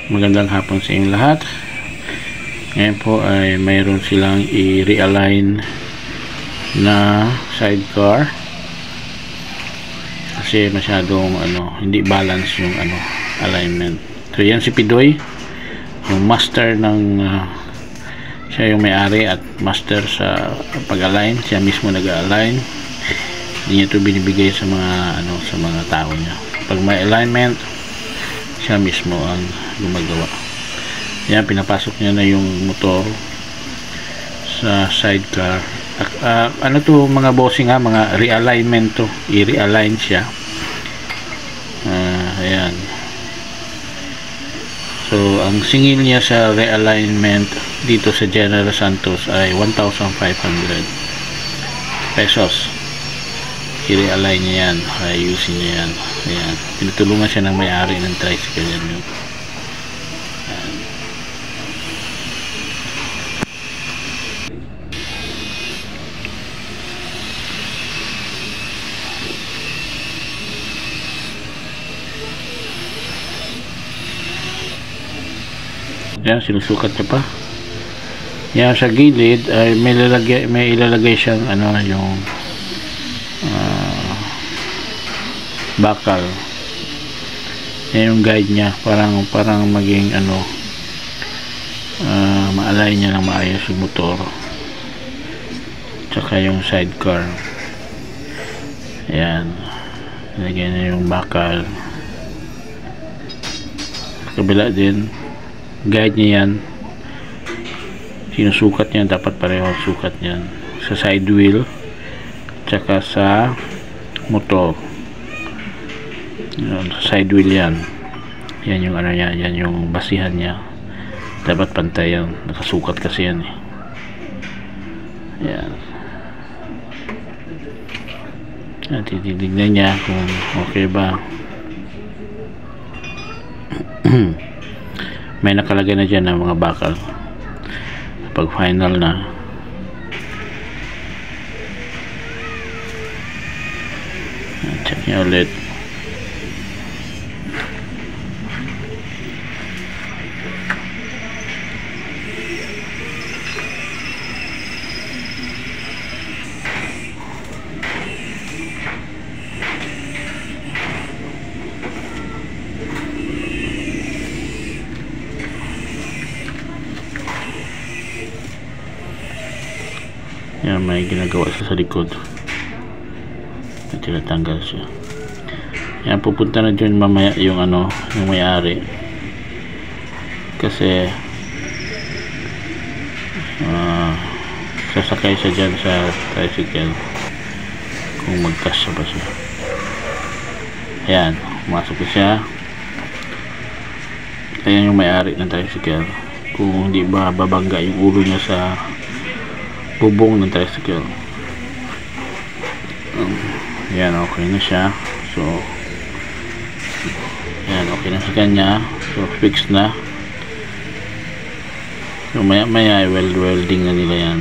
Magandang hapon sa inyong lahat. Ngayon po ay mayroon silang i-realign na sidecar kasi masyadong hindi balance yung alignment. So yan si Pidoy, yung master ng siya yung may-ari at master sa pag-align. Siya mismo nag-align. Hindi niya ito binibigay sa mga sa mga tao niya. Pag may alignment, siya mismo ang gumagawa. Yan, pinapasok niya na yung motor sa sidecar. To mga bossing mga realignment to. I-realign siya. Ayan. So, ang singil niya sa realignment dito sa General Santos ay 1,500 pesos. I-realign niya yan. Ayusin niya yan. Ayan. Pinutulungan siya ng may-ari ng tricycle yan yun. Yan, sinusukat niya pa. Yan, sa gilid ay may ilalagay siyang yung bakal. Yan yung guide niya, parang maging ma-align niya ng maayos yung motor tsaka yung sidecar. Yan, ilagay niya yung bakal. Sa kabila din, guide niya yan, sinusukat niya, dapat pareho sukat niyan sa side wheel tsaka sa motor. Yun, sa side wheel yan yung niya, yan yung basihan niya, dapat pantay yan, nakasukat kasi yan yan. At titignan niya kung okay ba. May nakalagay na dyan ng mga bakal. Pag final na, check niya ulit. Yan, may ginagawa siya sa likod at tinatanggal siya. Yan, pupunta na dyan mamaya yung yung may-ari kasi sasakay siya dyan sa tricycle kung magkasya ba siya. Ayan, pumasok na siya. Ayan yung may-ari ng tricycle, kung hindi ba babangga yung ulo niya sa bubong ng tricycle. Yan, okay na siya. So yan, okay na sa kanya. So fixed na. So maya maya welding na nila yan.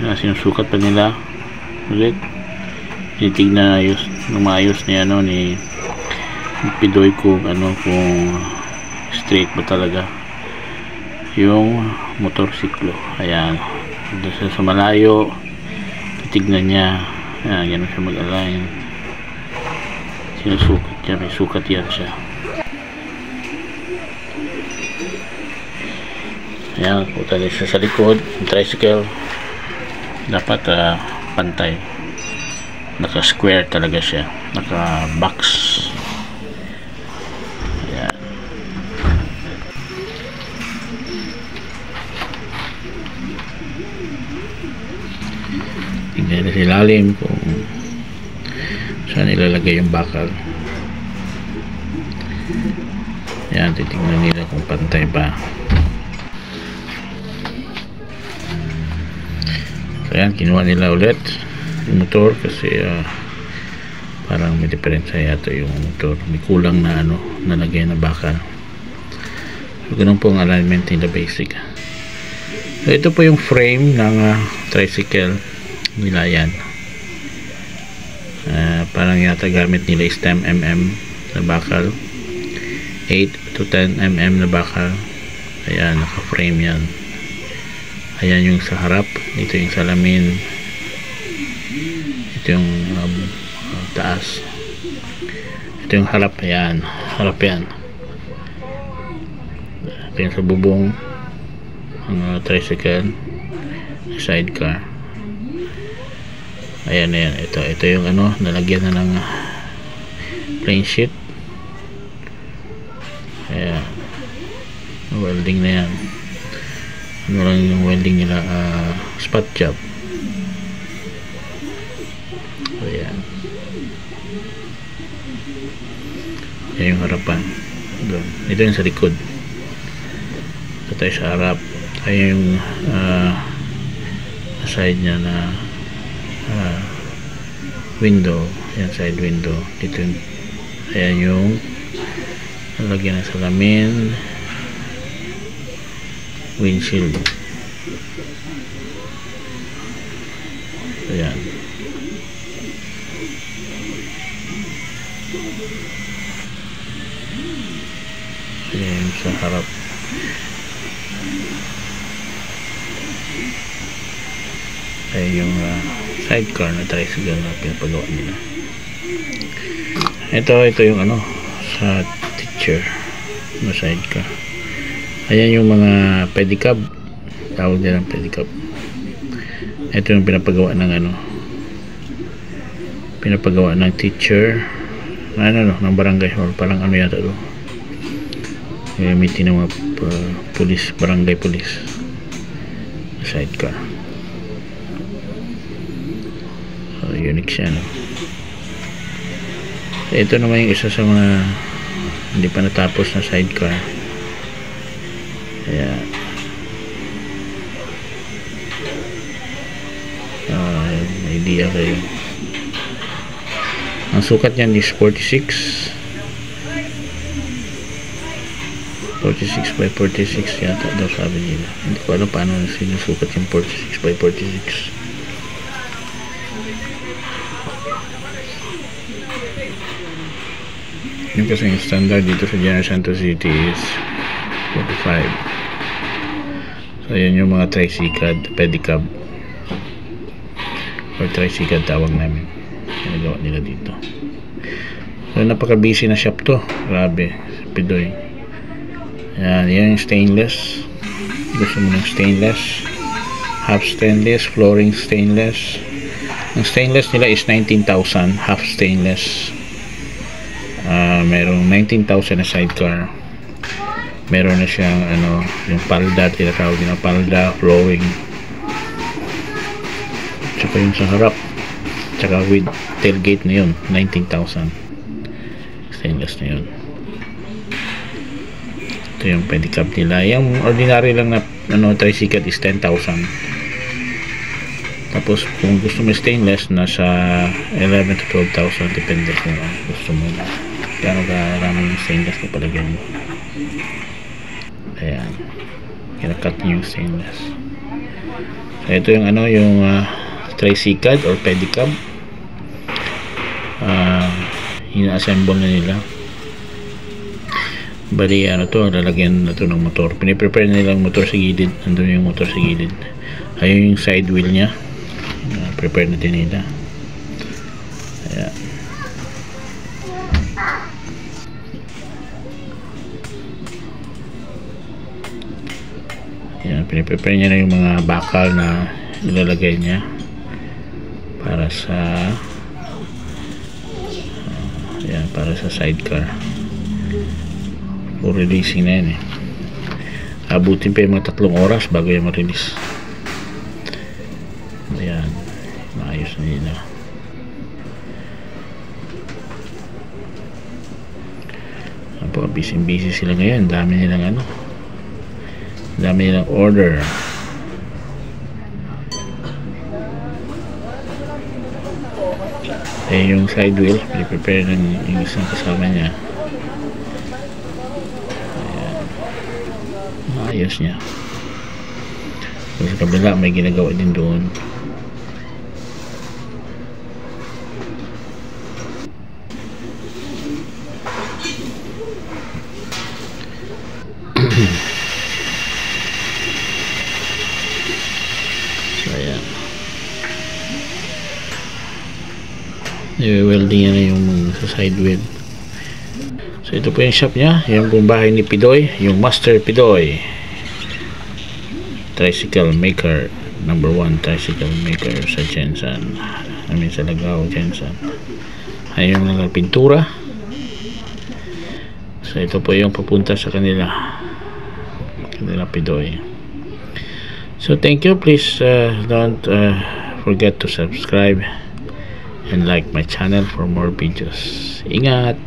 Yan, sinusukat pa nila ulit. Titignan ayos ng maayos ni Pidoy kung straight ba talaga yung motorsiklo. Ayan, sa malayo titignan niya. Ayan, ganun siya mag-align. Sinusukat niya, may sukat yan siya. Ayan, punta din siya sa likod yung tricycle, dapat pantay, naka square talaga siya, naka box. Ayan. Tingnan sa ilalim kung saan ilalagay yung bakal. Ayan, titignan nila kung pantay ba. So ayan, kinuha nila ulit yung motor kasi parang may diferensya yata yung motor, may kulang na nalagay na bakal. So ganun po ang alignment nila, basic. So, ito po yung frame ng tricycle nila yan. Parang yata gamit nila is 10mm na bakal, 8 to 10mm na bakal. Ayan, naka-frame yan. Ayan yung sa harap, ito yung salamin, ito yung taas, ito yung harap. Ayan, harap yan. Ito yung sa bubong ang tricycle, sidecar. Ayan, ayan, ito yung nalagyan na ng plain sheet. Ayan, welding na yan. Lang yung welding nila, spot job. Ayan, ayan yung harapan doon. Ito yung sa likod. Ito tayo sa harap. Ayan yung side nya na window. Ayan, side window. Dito yung, ayan yung nalagyan ng salamin, windshield. Ayan. Ayan sa harap. Ayan yung sidecar na tricycle na pinapagawa nila. Ito yung sa teacher na sidecar. Ayan yung mga pedicab, tawag nila ng pedicab. Ito yung pinapagawa ng pinapagawa ng teacher ng barangay hall. Parang yata to, gamitin ng mga police, barangay police sidecar. So unique siya, So, ito naman yung isa sa mga hindi pa natapos na sidecar. Ayan. May idea kayo. Ang sukat niyan is 46 by 46 yata daw sabi nila. Hindi ko alam paano sinusukat yung 46 by 46. Yung kasi yung standard dito sa General Santos City is 45. So ayan yung mga tricycle, pedicab or tricycle tawag namin, ginagawa nila dito. So napaka busy na shop to, grabe, sa Pidoy. Ayan, yan yung stainless. Gusto mo ng stainless, half stainless, flooring stainless. Ang stainless nila is 19,000, half stainless. Merong 19,000 na sidecar. Meron na siyang yung palda, tinatawag na palda, flowing. Tsaka yung sa harap, tsaka with tailgate na yun, 19,000 stainless na yun. Ito yung pedicab nila. Yung ordinary lang na tricycle is 10,000. Tapos kung gusto mo stainless, nasa 11 to 12,000, depende kung gusto mo na gano'ng karami yung stainless na palagyan mo. Ayan, kinakat niyo yung stainless. So ito yung yung tricycle or pedicab. Ina-assemble na nila. Bali to, lalagyan na to ng motor. Piniprepare nila yung motor sa gilid. Nandun yung motor sa gilid. Ayun yung side wheel nya, prepare na din nila. Ayan. Ayan, piniprepare niya na yung mga bakal na nilalagay niya para sa ayan, para sa sidecar. For releasing na yan abutin pa yung mga 3 oras bago yung ma-release. Ayan, maayos na nila. Busy sila ngayon. Dami nilang order. Yung side wheel prepare ng yung isang kasama niya. Ayan, maayos niya. So So, sa kabila may ginagawa din doon. So ayan, i-welding na yung sa side wheel. So ito po yung shop nya, yung pong bahay ni Pidoy, yung Master Pidoy tricycle maker, number 1 tricycle maker sa Jensen, sa Lagao, Jensen. Ayun lang ang pintura. So ito po yung papunta sa kanila Pidoy. So thank you. Please don't forget to subscribe and like my channel for more videos. Ingat!